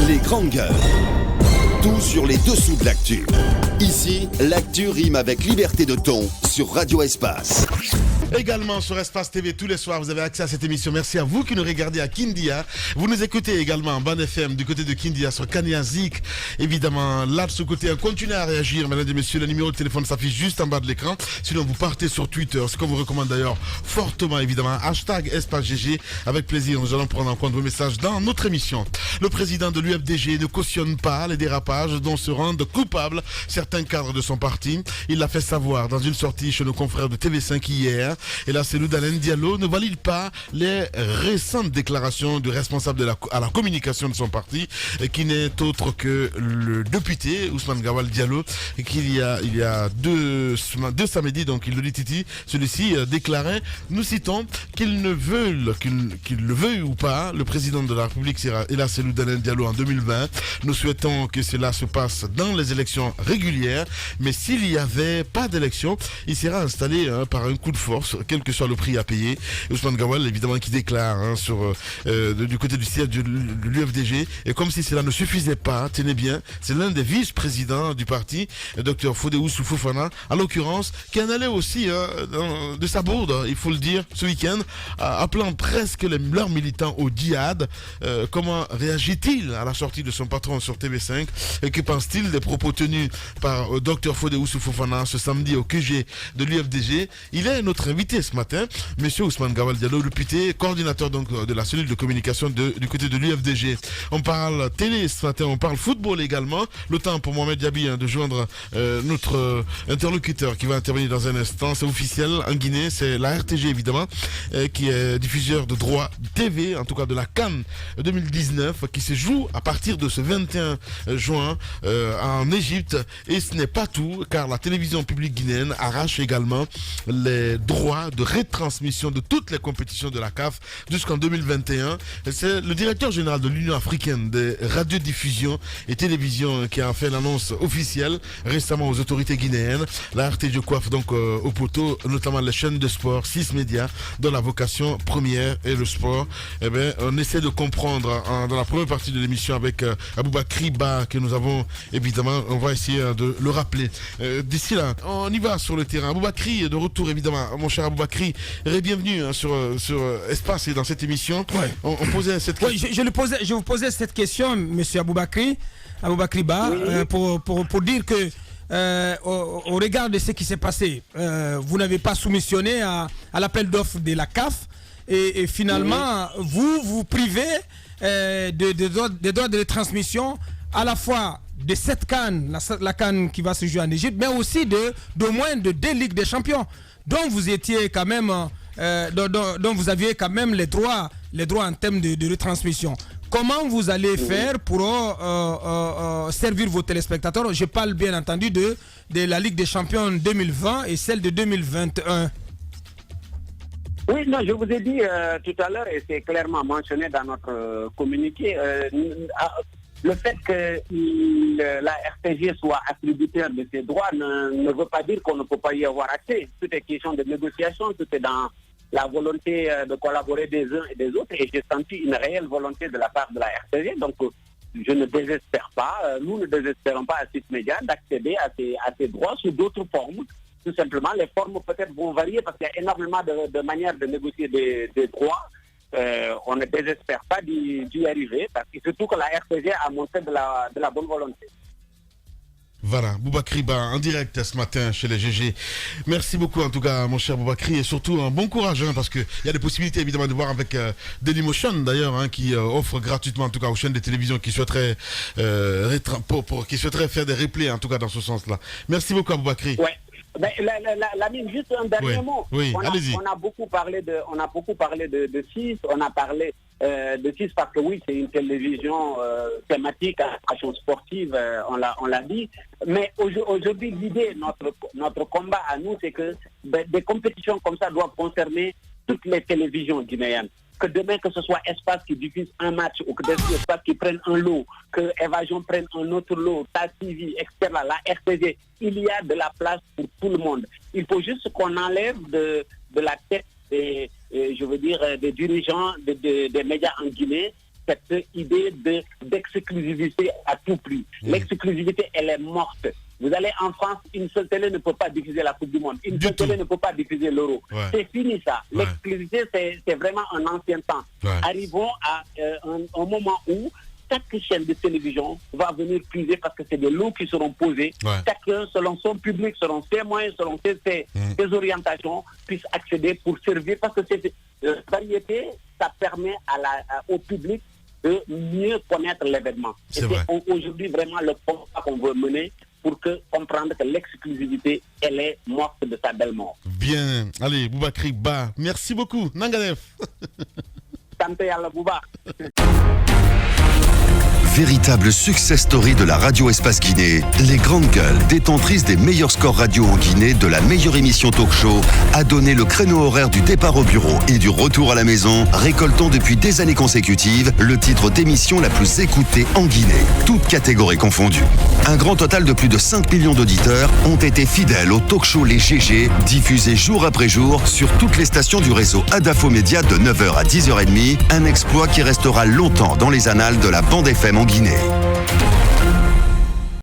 Les grandes gueules. Tout sur les dessous de l'actu. Ici, l'actu rime avec liberté de ton sur Radio Espace. Également sur Espace TV tous les soirs, vous avez accès à cette émission. Merci à vous qui nous regardez à Kindia. Vous nous écoutez également en Ban FM du côté de Kindia sur Kania Zik. Évidemment, là de ce côté, continuez à réagir. Mesdames et messieurs, le numéro de téléphone s'affiche juste en bas de l'écran. Sinon, vous partez sur Twitter, ce qu'on vous recommande d'ailleurs fortement, évidemment. Hashtag Espace GG. Avec plaisir, nous allons prendre en compte vos messages dans notre émission. Le président de l'UFDG ne cautionne pas les dérapages dont se rendent coupables certains cadres de son parti. Il l'a fait savoir dans une sortie chez nos confrères de TV5 hier. Et là, Cellou Dalein Diallo ne valide pas les récentes déclarations du responsable à la communication de son parti, qui n'est autre que le député Ousmane Gawal Diallo, et qu'il y a deux samedis, donc il le dit Titi, celui-ci déclarait, nous citons, qu'il le veuille ou pas, le président de la République sera là Cellou Dalein Diallo en 2020. Nous souhaitons que cela se passe dans les élections régulières, mais s'il n'y avait pas d'élection, il sera installé par un coup de force, quel que soit le prix à payer. Ousmane Gawal, évidemment, qui déclare du côté du siège de l'UFDG, et comme si cela ne suffisait pas, tenez bien, c'est l'un des vice-présidents du parti, Dr Fodéou Fofana, à l'occurrence, qui en allait aussi de sa bourde, il faut le dire, ce week-end, appelant presque leurs militants au djihad. Comment réagit-il à la sortie de son patron sur TV5, et que pense-t-il des propos tenus par Dr Fodéou Fofana ce samedi au QG de l'UFDG? Il est notre invité ce matin, monsieur Ousmane Gawal Diallo, député, coordinateur donc de la cellule de communication du côté de l'UFDG. On parle télé ce matin, on parle football également. Le temps pour Mohamed Diaby de joindre notre interlocuteur qui va intervenir dans un instant. C'est officiel en Guinée, c'est la RTG évidemment, qui est diffuseur de droits TV, en tout cas de la CAN 2019, qui se joue à partir de ce 21 juin en Égypte. Et ce n'est pas tout, car la télévision publique guinéenne arrache également les droits de retransmission de toutes les compétitions de la CAF jusqu'en 2021. C'est le directeur général de l'Union africaine des radiodiffusions et télévisions qui a fait l'annonce officielle récemment aux autorités guinéennes. La RTG coiffe donc au poteau, notamment les chaînes de sport, 6 médias, dont la vocation première est le sport. Eh bien, on essaie de comprendre dans la première partie de l'émission avec Aboubakry Ba, que nous avons évidemment, on va essayer de le rappeler. D'ici là, on y va sur le terrain. Aboubakry, de retour évidemment, mon cher Aboubakry, bienvenue sur Espace et dans cette émission. Ouais. On posait cette question. Oui, je vous posais cette question, monsieur Aboubakry Ba, oui. Pour dire que au regard de ce qui s'est passé, vous n'avez pas soumissionné à l'appel d'offres de la CAF et finalement vous privez des droits de transmission à la fois de cette CAN, la CAN qui va se jouer en Égypte, mais aussi d'au moins de 2 Ligues des Champions, dont vous étiez quand même, dont vous aviez quand même les droits en termes de retransmission. Comment vous allez faire pour servir vos téléspectateurs? Je parle bien entendu de la Ligue des Champions 2020 et celle de 2021. Oui, non, je vous ai dit tout à l'heure, et c'est clairement mentionné dans notre communiqué, le fait que la RTG soit attributaire de ses droits ne veut pas dire qu'on ne peut pas y avoir accès. Tout est question de négociation, tout est dans la volonté de collaborer des uns et des autres, et j'ai senti une réelle volonté de la part de la RTG. Donc, je ne désespère pas, nous ne désespérons pas à Site Média d'accéder à ces droits sous d'autres formes. Tout simplement, les formes peut-être vont varier parce qu'il y a énormément de manières de négocier des droits. On ne désespère pas d'y arriver, parce que surtout que la RTG a montré de la bonne volonté. Voilà, Aboubakry Ba en direct ce matin chez les GG. Merci beaucoup en tout cas mon cher Aboubakry, et surtout un bon courage parce qu'il y a des possibilités évidemment de voir avec Dailymotion d'ailleurs qui offre gratuitement en tout cas aux chaînes de télévision qui souhaiteraient qui souhaiteraient faire des replays en tout cas dans ce sens-là. Merci beaucoup Aboubakry. Ouais. Ben, juste un dernier mot. Oui, allez-y. On a beaucoup parlé de 6, on a parlé de 6 parce que oui, c'est une télévision thématique, action sportive, on l'a dit. Mais aujourd'hui, l'idée, notre combat à nous, c'est que des compétitions comme ça doivent concerner toutes les télévisions guinéennes. Que demain, que ce soit Espace qui diffuse un match ou que Espace qui prenne un lot, que Évasion prenne un autre lot, TAS TV, etc., la RTG, il y a de la place pour tout le monde. Il faut juste qu'on enlève de la tête des dirigeants des médias en Guinée cette idée d'exclusivité à tout prix. L'exclusivité, elle est morte. Vous allez en France, une seule télé ne peut pas diffuser la Coupe du Monde. Une seule télé ne peut pas diffuser l'Euro. Ouais. C'est fini ça. Ouais. L'exclusivité, c'est vraiment un ancien temps. Ouais. Arrivons à un moment où chaque chaîne de télévision va venir puiser parce que c'est des lots qui seront posés. Ouais. Chacun, selon son public, selon ses moyens, selon ses orientations, puisse accéder pour servir. Parce que cette variété, ça permet au public de mieux connaître l'événement. C'est vrai. Aujourd'hui vraiment le combat qu'on veut mener pour comprendre que l'exclusivité, elle est morte de sa belle mort. Bien. Allez, Boubacry Ba, merci beaucoup. Nangadef. Tante Yalla Bouba. Véritable success story de la radio Espace Guinée, les grandes gueules, détentrices des meilleurs scores radio en Guinée, de la meilleure émission talk show, a donné le créneau horaire du départ au bureau et du retour à la maison, récoltant depuis des années consécutives le titre d'émission la plus écoutée en Guinée, toutes catégories confondues. Un grand total de plus de 5 millions d'auditeurs ont été fidèles au talk show Les GG, diffusé jour après jour sur toutes les stations du réseau Adafo Média de 9h à 10h30, un exploit qui restera longtemps dans les annales de la bande FM en Guinée.